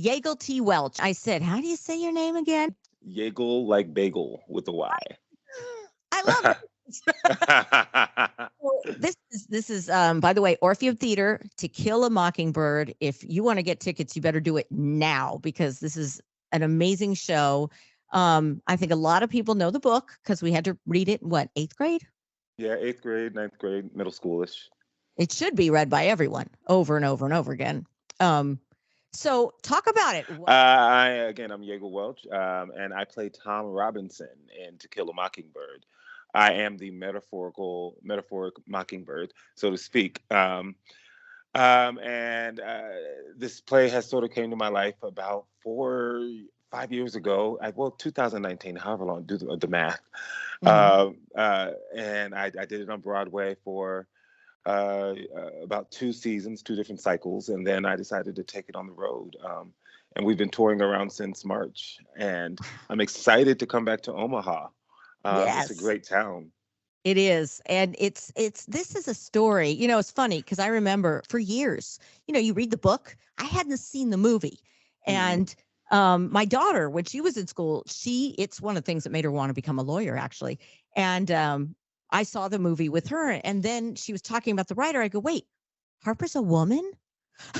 Yaegel T. Welch. I said, how do you say your name again? Yaegel like bagel with a Y. I love it. Well, this is by the way, Orpheum Theater, To Kill a Mockingbird. If you want to get tickets, you better do it now because this is an amazing show. I think a lot of people know the book because we had to read it in what, 8th grade? Yeah, eighth grade, ninth grade, middle schoolish. It should be read by everyone over and over and over again. Um, so talk about it. I'm Yaegel Welch, and I play Tom Robinson in To Kill a Mockingbird. I am the metaphoric mockingbird, so to speak. And this play has sort of came to my life about 5 years ago. 2019, however long, do the math. Mhm. And I did it on Broadway for about 2 seasons, 2 different cycles, and then I decided to take it on the road. And we've been touring around since March, and I'm excited to come back to Omaha. It's a Yes. great town. It is. And it's this is a story. It's funny because I remember for years, you read the book. I hadn't seen the movie. Mhm. And my daughter, when she was in school, it's one of the things that made her want to become a lawyer, actually. And I saw the movie with her, and then she was talking about the writer. I go, wait, Harper's a woman?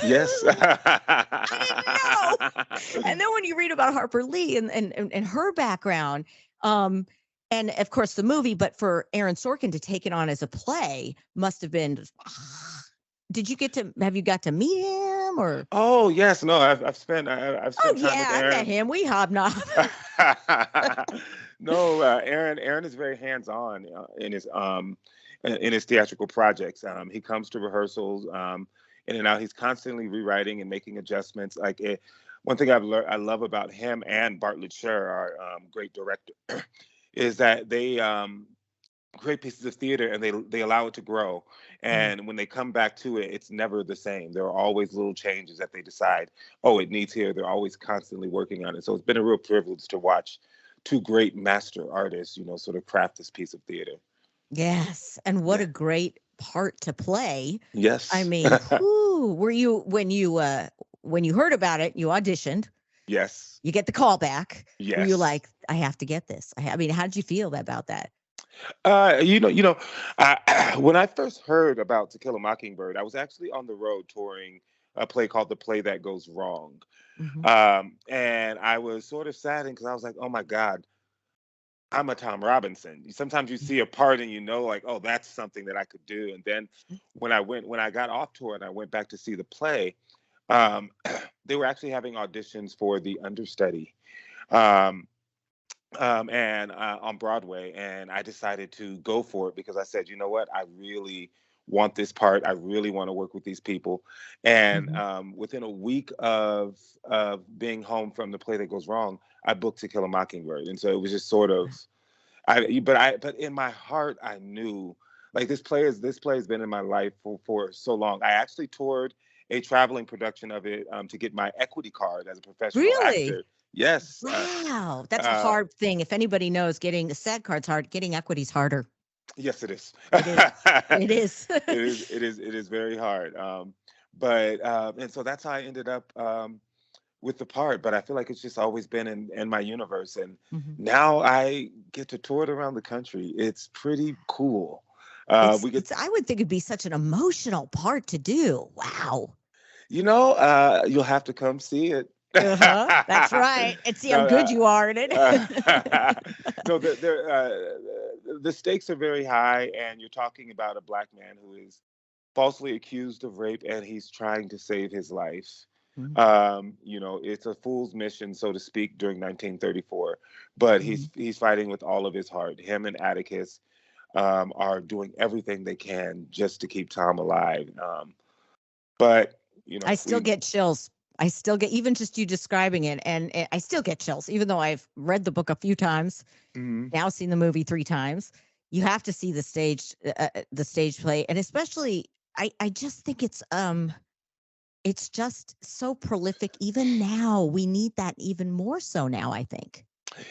Yes. I didn't know. And then when you read about Harper Lee and her background, um, and of course the movie, but for Aaron Sorkin to take it on as a play must have been. Have you got to meet him or? Oh yes, no, I've Oh spent time with yeah, I met Aaron. him. We hobnob. No, Aaron is very hands-on in his theatrical projects. He comes to rehearsals in and out. He's constantly rewriting and making adjustments. One thing I love about him and Bartlett Sher, our great director, is that they create pieces of theater and they allow it to grow. Mm. And when they come back to it, it's never the same. There are always little changes that they decide, oh, it needs here. They're always constantly working on it. So it's been a real privilege to watch two great master artists, sort of craft this piece of theater. Yes, and what Yeah. a great part to play. I Yes. mean, who were you when you heard about it? You auditioned. Yes. You get the call back. Were you Yes. like, I have to get this? I mean, how did you feel about that? When I first heard about To Kill a Mockingbird, I was actually on the road touring a play called The Play That Goes Wrong. Hmm. And I was sort of saddened because I was like, oh my God, I'm a Tom Robinson. Sometimes you see a part and like, oh, that's something that I could do. And then when I got off tour and I went back to see the play, um, they were actually having auditions for the understudy. Um, and on Broadway, and I decided to go for it because I said, you know what, I really want this part. I really want to work with these people. And Hmm. within a week of being home from The Play That Goes Wrong, I booked To Kill a Mockingbird, and so it was just sort of, but in my heart, I knew like this play has been in my life for so long. I actually toured a traveling production of it to get my equity card as a professional Really? actor. Yes. Wow, that's a Uh, hard thing. If anybody knows, getting the SAG card's hard. Getting equity's harder. Yes, it is. It is. It is. It is very hard. But and so that's how I ended up with the part. But I feel like it's just always been in my universe, and Mhm. now I get to tour it around the country. It's pretty cool. It's We get, it's. I would think it'd be such an emotional part to do. Wow. you'll have to come see it. Uh-huh. That's right. And see how No, good you are at it. no, the stakes are very high, and you're talking about a black man who is falsely accused of rape, and he's trying to save his life. Mhm, It's a fool's mission, so to speak, during 1934, but mhm. he's fighting with all of his heart. Him and Atticus are doing everything they can just to keep Tom alive. But I still we. get chills. I still get even just you describing it, and I still get chills, even though I've read the book a few times, Mhm. now seen the movie 3 times. You have to see the stage play, and especially I just think it's just so prolific. Even now, we need that even more so now. I think.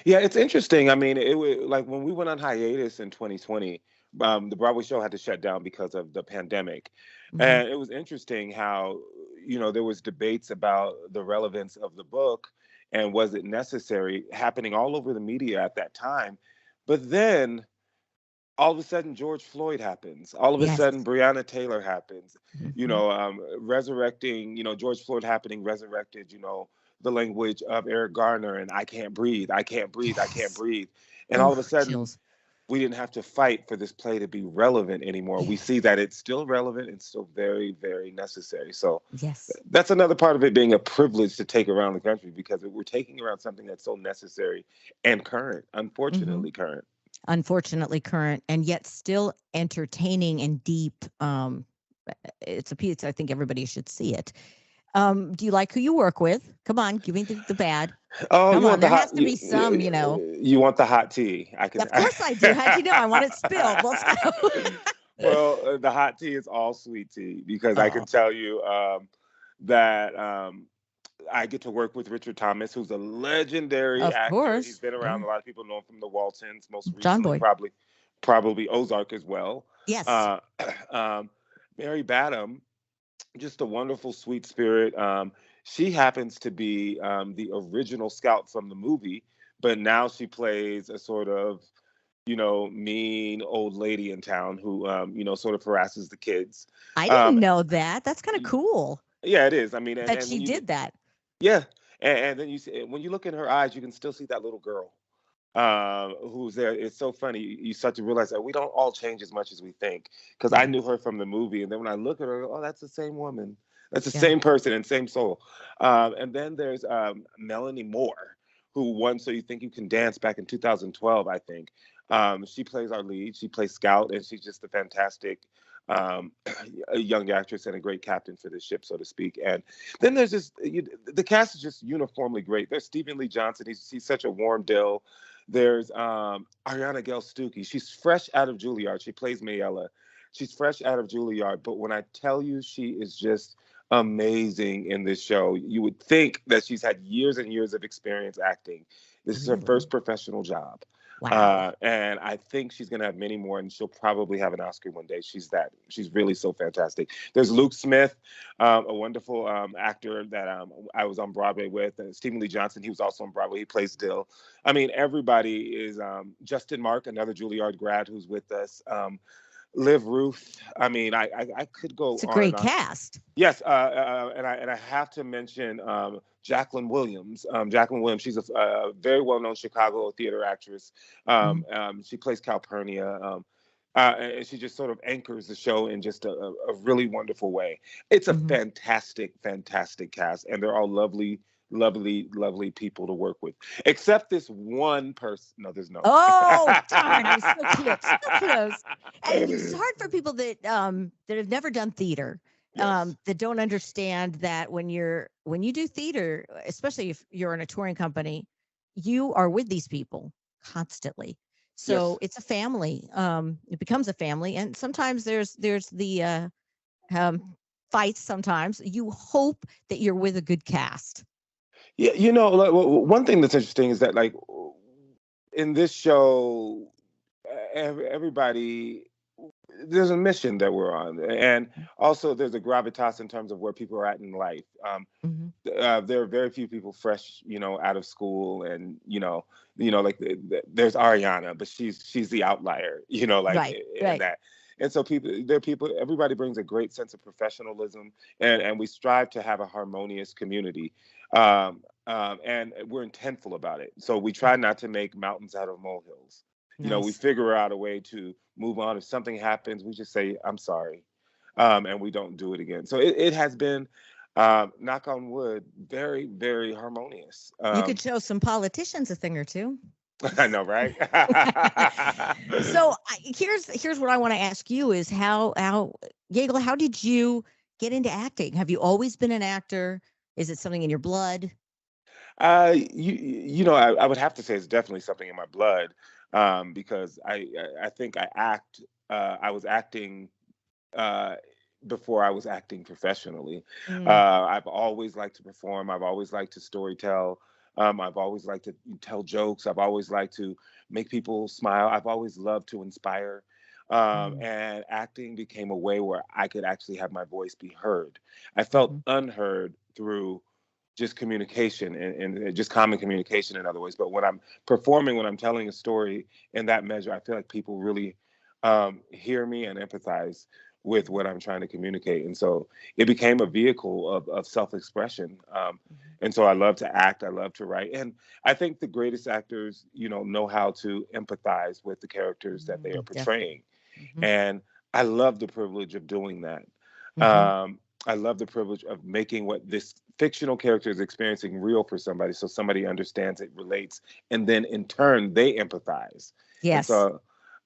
Yeah, it's interesting. I mean, it was like when we went on hiatus in 2020. The Broadway show had to shut down because of the pandemic. Hmm. And it was interesting how, there was debates about the relevance of the book and was it necessary happening all over the media at that time. But then all of a sudden George Floyd happens. All of a Yes. sudden Breonna Taylor happens. Hmm. Resurrecting, George Floyd happening resurrected, the language of Eric Garner and I can't breathe, I can't breathe, I can't Yes. breathe. And all Ooh, of a sudden chills. we didn't have to fight for this play to be relevant anymore. We see that it's still relevant and still very, very necessary. So Yes. that's another part of it being a privilege to take around the country because we're taking around something that's so necessary and current, Hmm. unfortunately current. Unfortunately current and yet still entertaining and deep. It's a piece I think everybody should see it. Do you like who you work with? Come on, give me the bad. Oh, Come you on, want the there has hot to be some. you want the hot tea. I can Of course I do. How'd you know? I want it spilled. Let's go. Well, the hot tea is all sweet tea because I can Oh, tell you that I get to work with Richard Thomas, who's a legendary of actor. He's course. been Yeah. around. A lot of people know him from the Waltons, most John recently Boy. probably Ozark as well. Yes. Uh, um, Mary Badham, just a wonderful, sweet spirit. She happens to be the original Scout from the movie, but now she plays a sort of, mean old lady in town who, sort of harasses the kids. I Um, didn't know that. That's kind of cool yeah, it is. I mean, and, that and she when you, did that. yeah, and then you see when you look in her eyes, you can still see that little girl who's there. It's so funny. You start to realize that we don't all change as much as we think. Because I Mhm. knew her from the movie, and then when I look at her, oh, that's the same woman. That's the Yeah. same person and same soul. And then there's Melanie Moore, who won So You Think You Can Dance back in 2012, I think. She plays our lead. She plays Scout, and she's just a fantastic um, a young actress and a great captain for this ship, so to speak. And then there's the cast is just uniformly great. There's Stephen Lee Johnson. He's such a warm dill. There's Ariana Gelstuki. She's fresh out of Juilliard. She plays Mayella. She's fresh out of Juilliard. But when I tell you she is just amazing in this show, you would think that she's had years and years of experience acting. This is her Really? first professional job. Wow. And I think she's going to have many more, and she'll probably have an Oscar one day. She's really so fantastic. There's Luke Smith, a wonderful actor that I was on Broadway with, and Stephen Lee Johnson. He was also on Broadway. He plays Dill. I mean, everybody is Justin Mark, another Juilliard grad who's with us. Liv Ruth. I mean, I could go It's a on and great on. cast. Yes, and I have to mention Jacqueline Williams. Jacqueline Williams, she's a very well-known Chicago theater actress. Mhm. She plays Calpurnia, and she just sort of anchors the show in just a really wonderful way. It's a Mhm. fantastic, fantastic cast, and they're all lovely, lovely, lovely people to work with. Except this one person. No, there's no. Oh, darn, it was so close, so close. And it's hard for people that have never done theater, Yes. that don't understand that when you do theater, especially if you're in a touring company, you are with these people constantly. So Yes. it's a family. It becomes a family, and sometimes there's the um, fights. Sometimes you hope that you're with a good cast. Yeah, like, one thing that's interesting is that, like, in this show, everybody, there's a mission that we're on, and also there's a gravitas in terms of where people are at in life. Mhm. There are very few people fresh, out of school, and like there's Ariana, but she's the outlier, like Right, in right. that. And so there are people. Everybody brings a great sense of professionalism, and we strive to have a harmonious community. And we're intentful about it. So we try not to make mountains out of molehills. We Nice. figure out a way to move on. If something happens, we just say, I'm sorry. And we don't do it again. So it has been, knock on wood, very, very harmonious. You could show some politicians a thing or two. I know, right? So here's what I want to ask you is how Yaegel, how did you get into acting? Have you always been an actor? Is it something in your blood? I would have to say it's definitely something in my blood, because I think I was acting uh, before I was acting professionally. Mm, I've always liked to perform. I've always liked to storytell. I've always liked to tell jokes. I've always liked to make people smile. I've always loved to inspire. Mm-hmm. And acting became a way where I could actually have my voice be heard. I felt Mm-hmm. unheard through just communication and just common communication in other ways. But when I'm performing, when I'm telling a story in that measure, I feel like people really hear me and empathize with what I'm trying to communicate. And so it became a vehicle of self-expression. And so I love to act, I love to write. And I think the greatest actors, know how to empathize with the characters that they are Definitely. portraying. Mm-hmm. And I love the privilege of doing that. Mm-hmm. I love the privilege of making what this fictional character is experiencing real for somebody, so somebody understands it, relates, and then in turn they empathize. And Yes. so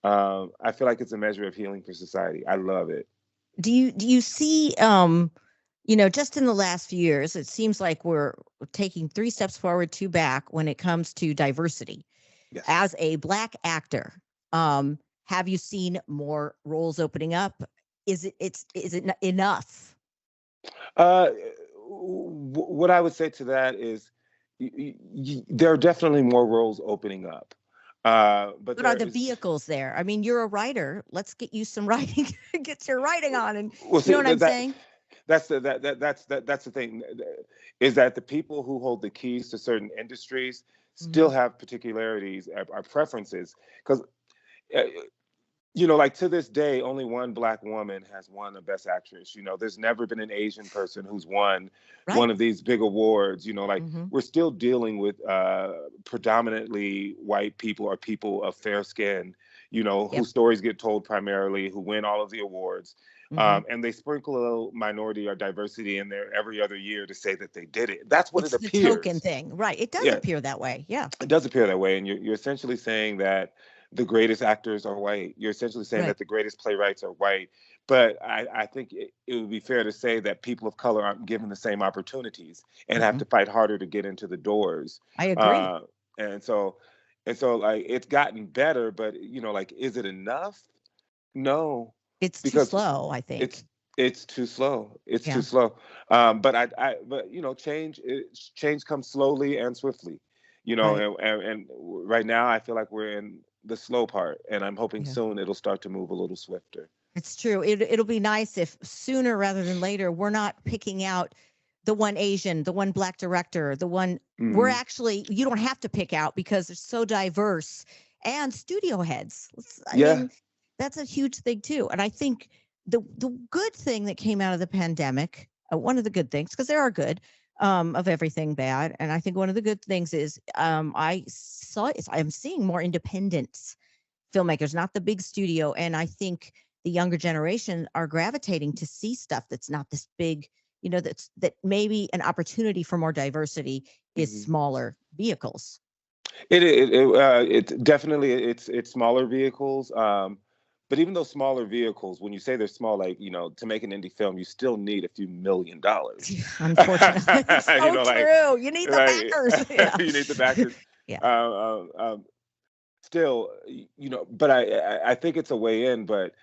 I feel like it's a measure of healing for society. I love it. Do you see just in the last few years, it seems like we're taking three steps forward, two back when it comes to diversity. Yes. As a Black actor, um, have you seen more roles opening up? Is it enough? Uh, what I would say to that is there are definitely more roles opening up. But What are there the is, vehicles there? I mean, you're a writer. Let's get you some writing, get your writing on, and well, you know see, what I'm saying? that's the thing, is that the people who hold the keys to certain industries still Hmm. have particularities, or preferences, because like to this day, only one Black woman has won a Best Actress. There's never been an Asian person who's won Right. one of these big awards. Like Hmm. we're still dealing with predominantly white people or people of fair skin. Yep. Whose stories get told primarily, who win all of the awards, Hmm. and they sprinkle a little minority or diversity in there every other year to say that they did it. That's what it It's the token appears. thing, right? It does Yeah, appear that way. Yeah. it does appear that way, and you're essentially saying that the greatest actors are white. You're essentially saying Right. that the greatest playwrights are white. But I think it would be fair to say that people of color aren't given the same opportunities and have Mm-mm. to fight harder to get into the doors. I agree. Uh, and so like it's gotten better, but like, is it enough? No, It's too because slow, I it's think. it's too slow. It's too Yeah. slow. But change comes slowly and swiftly. Right. And right now I feel like we're in the slow part, and I'm hoping Yeah. soon it'll start to move a little swifter. It's true. It'll be nice if sooner rather than later we're not picking out the one Asian, the one Black director, the one we're Hmm. actually you don't have to pick out because they're so diverse and studio heads. I Yeah. mean, that's a huge thing too. And I think the good thing that came out of the pandemic, one of the good things, because there are good of everything bad, and I think one of the good things is I'm seeing more independent filmmakers, not the big studio. And I think the younger generation are gravitating to see stuff that's not this big, that maybe an opportunity for more diversity is Hmm. smaller vehicles. It's definitely, it's smaller vehicles. But even those smaller vehicles, when you say they're small, like, to make an indie film, you still need a few $1 million. Unfortunately, it's so Like, true. You need the like backers. Yeah. you need the backers. Yeah. Still, but I think it's a way in. But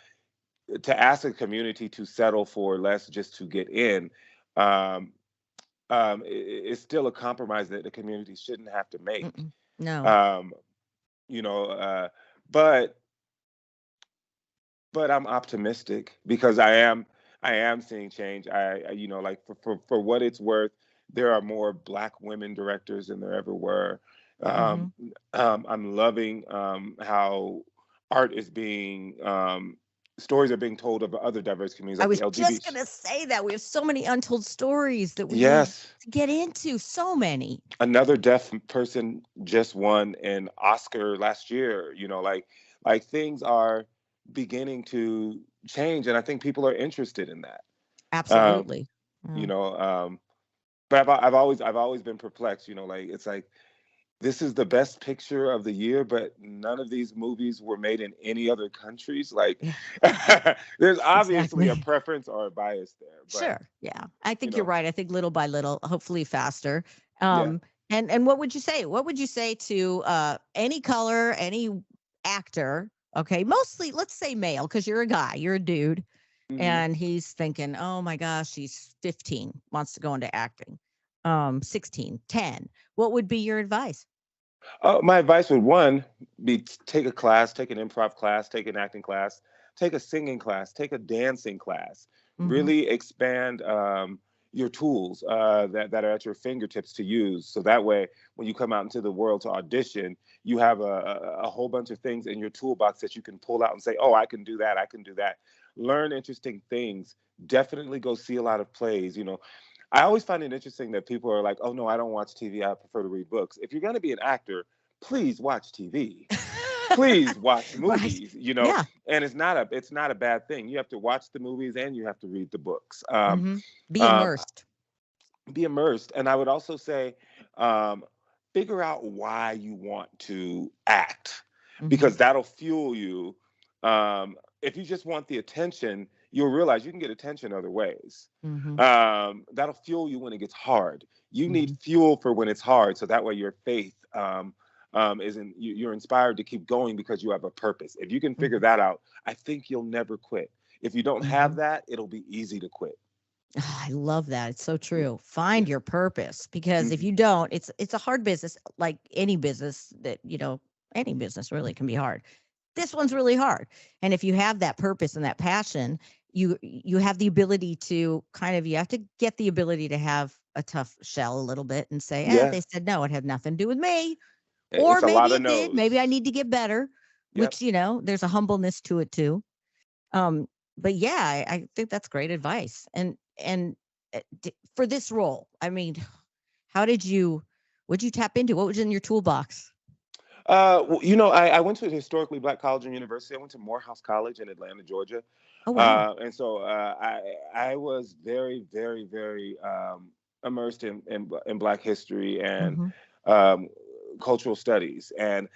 to ask a community to settle for less just to get in, um, it's still a compromise that the community shouldn't have to make. Mm-mm. No. Um, you know, but I'm optimistic because I am seeing change. Like, for what it's worth, there are more Black women directors than there ever were. Hmm. Um, I'm loving how art is being stories are being told of other diverse communities, I like the was just LGBT. going to say that we have so many untold stories that we need Yes, to get into. So many. another deaf person just won an Oscar last year. Like things are beginning to change, and I think people are interested in that. Um, Absolutely. you Mm. know, but I've always been perplexed. Like, it's like this is the best picture of the year, but none of these movies were made in any other countries. Like, Yeah. there's obviously a Exactly. preference or a bias there, but Sure. Yeah. I you think you're know, right. I think little by little, hopefully faster. yeah. And what would you say? What would you say to any color, any actor? Okay, mostly let's say male, because you're a guy, you're a dude, Hmm. and he's thinking, oh my gosh, he's 15, wants to go into acting. 16, 10. What would be your advice? My advice would, one, be take a class, take an improv class, take an acting class. take a singing class, take a dancing class, Mm-hmm. really expand your tools that are at your fingertips to use. So that way, when you come out into the world to audition, you have a whole bunch of things in your toolbox that you can pull out and say, oh, I can do that. I can do that. Learn interesting things. Definitely go see a lot of plays. I always find it interesting that people are like, oh, no, I don't watch TV. I prefer to read books. If you're going to be an actor, please watch TV. Please watch Right. movies, Yeah. and it's not a bad thing. You have to watch the movies and you have to read the books. Mm-hmm. Be Um, immersed. be immersed. And I would also say, um, figure out why you want to act, Mm-hmm. because that'll fuel you. If you just want the attention, you'll realize you can get attention other ways. Mm-hmm. That'll fuel you when it gets hard. You Mm-hmm. need fuel for when it's hard, so that way your faith you're inspired to keep going because you have a purpose. If you can figure Mm-hmm. that out, I think you'll never quit. If you don't Mm-hmm. have that, it'll be easy to quit. I love that. It's so Yeah. true. Find Yeah. your purpose, because if Mhm. you don't, it's a hard business, like any business that, any business really can be hard. This one's really hard. And if you have that purpose and that passion, you have the ability to you have to get the ability to have a tough shell a little bit and say, Yeah. they said no, it had nothing to do with me. Or It's a lot maybe of it did. Maybe I no's. need to get better, Yep. which, there's a humbleness to it too. Um, but yeah, I think that's great advice. And for this role, I mean, how what'd you tap into? What was in your toolbox? I went to a historically black college and university. I went to Morehouse College in Atlanta, Georgia, Oh, wow. and so I was very, very, very immersed in Black history and Mm-hmm. um, cultural studies, and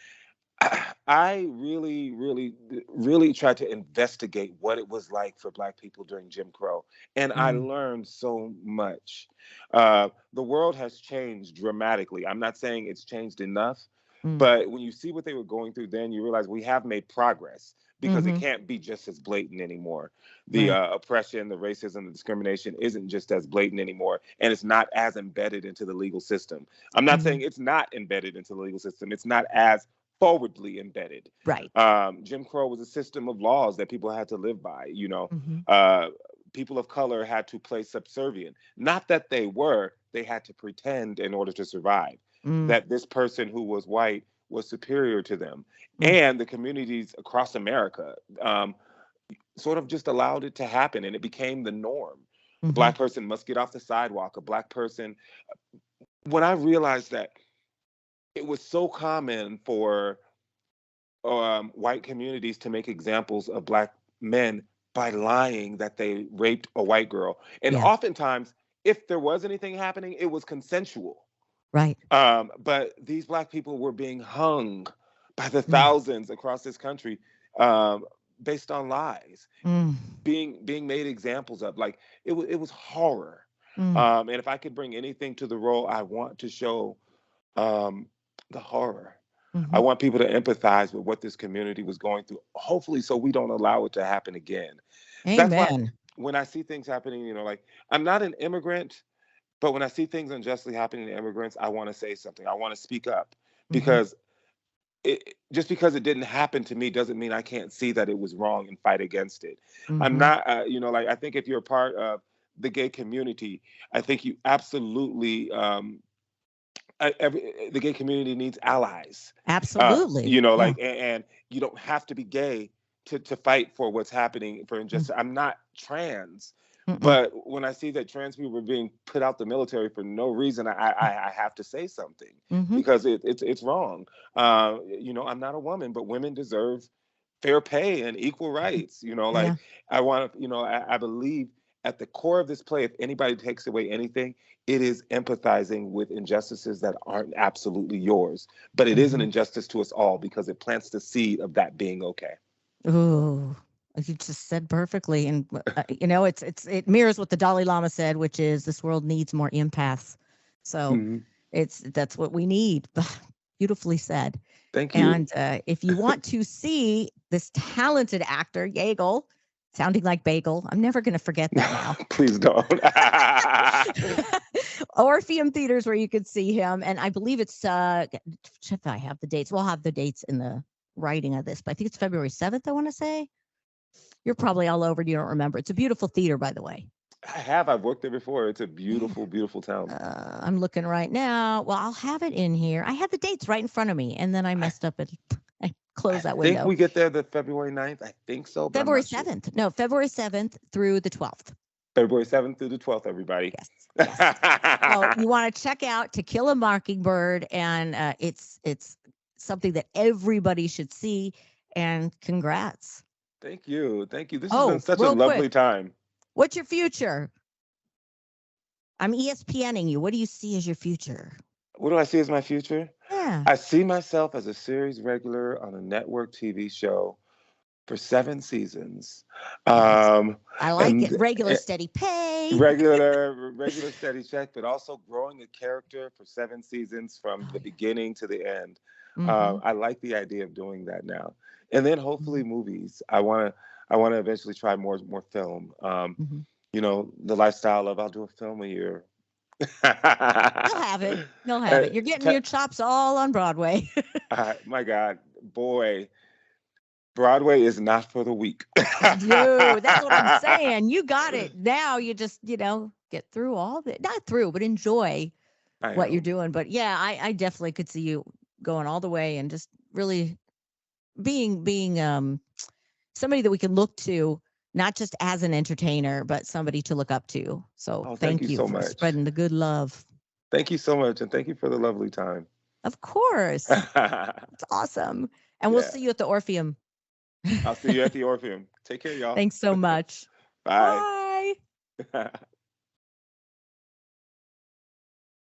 I really, really, really tried to investigate what it was like for Black people during Jim Crow, and I Mm, learned so much. The world has changed dramatically. I'm not saying it's changed enough, mm, but when you see what they were going through then, you realize we have made progress because it mm-hmm. can't be just as blatant anymore. The Right. oppression, the racism, the discrimination isn't just as blatant anymore, and it's not as embedded into the legal system. I'm not Mm-hmm. saying it's not embedded into the legal system. It's not as forwardly embedded. Right. Jim Crow was a system of laws that people had to live by. Mm-hmm. Uh, people of color had to play subservient. Not that they had to pretend in order to survive. Mm, That this person who was white was superior to them. mm, And the communities across America sort of just allowed it to happen, and it became the norm. A mm-hmm. Black person must get off the sidewalk. A Black person, when I realized that it was so common for white communities to make examples of Black men by lying that they raped a white girl. And Yeah. oftentimes, if there was anything happening, it was consensual. Right. But these Black people were being hung by the Mm, thousands across this country um, based on lies, mm, being made examples of. Like it was horror. mm, And if I could bring anything to the role, I want to show um, the horror. I mm-hmm. want people to empathize with what this community was going through, hopefully, so we don't allow it to happen again. That's why Amen. when I see things happening, like I'm not an immigrant, but when I see things unjustly happening to immigrants, I want to say something. I want to speak up Mm-hmm. because just because it didn't happen to me doesn't mean I can't see that it was wrong and fight against it. I'm Mm-hmm. not, like I think if you're a part of the gay community, I think you absolutely the gay community needs allies. Absolutely. Yeah. And you don't have to be gay to fight for what's happening for Mm, injustice. I'm not trans, mm-mm. but when I see that trans people are being put out the military for no reason, I have to say something Mm-hmm. because it's wrong. I'm not a woman, but women deserve fair pay and equal rights. Yeah. Like I want to, I believe at the core of this play, if anybody takes away anything, it is empathizing with injustices that aren't absolutely yours, but it is an Mm-hmm. injustice to us all because it plants the seed of that being okay. Ooh, you just said perfectly, and it mirrors what the Dalai Lama said, which is this world needs more empaths. So Mhm. that's what we need. Beautifully said. Thank you. And if you want to see this talented actor, Yaegel, sounding like bagel, I'm never going to forget that now. Please don't. Orpheum Theaters, where you could see him, and I believe it's if I have the dates, we'll have the dates in the writing of this, but I think it's February 7th. I want to say. You're probably all over and you don't remember. It's a beautiful theater, by the way. I've worked there before. It's a Yeah. beautiful, beautiful town. I'm looking right now. Well, I'll have it in here. I had the dates right in front of me, and then I messed up and I closed that I think window. we get there the February 9th. I think so, but February I'm not 7th. No, February 7th through the 12th. sure. February 7th through the 12th, everybody. Yes. So you want to check out To Kill a Mockingbird, and it's something that everybody should see. And congrats. Thank you. Thank you. This has been such a real lovely quick, time. what's your future? I'm ESPNing you. What do you see as your future? What do I see as my future? Yeah. I see myself as a series regular on a network TV show for 7 seasons. I like and it. Regular steady pay. regular steady check, but also growing a character for 7 seasons from the beginning to the end. Mhm. I like the idea of doing that now, and then hopefully movies. I want to eventually try more film. Mhm. You know, the lifestyle of I'll do a film a year. You'll have it. You'll have it. You're getting your chops all on Broadway. My God, boy, Broadway is not for the weak. Dude, that's what I'm saying. You got it. Now you just, get through all of it. Not through, but enjoy what you're doing. But yeah, I definitely could see you going all the way and just really being somebody that we can look to, not just as an entertainer, but somebody to look up to. So Thank you you so for much. spreading the good love. Thank you so much, and thank you for the lovely time. Of course. It's awesome. And we'll see you at the Orpheum. I'll see you at the Orpheum. Take care, y'all. Thanks so much. Bye. Bye.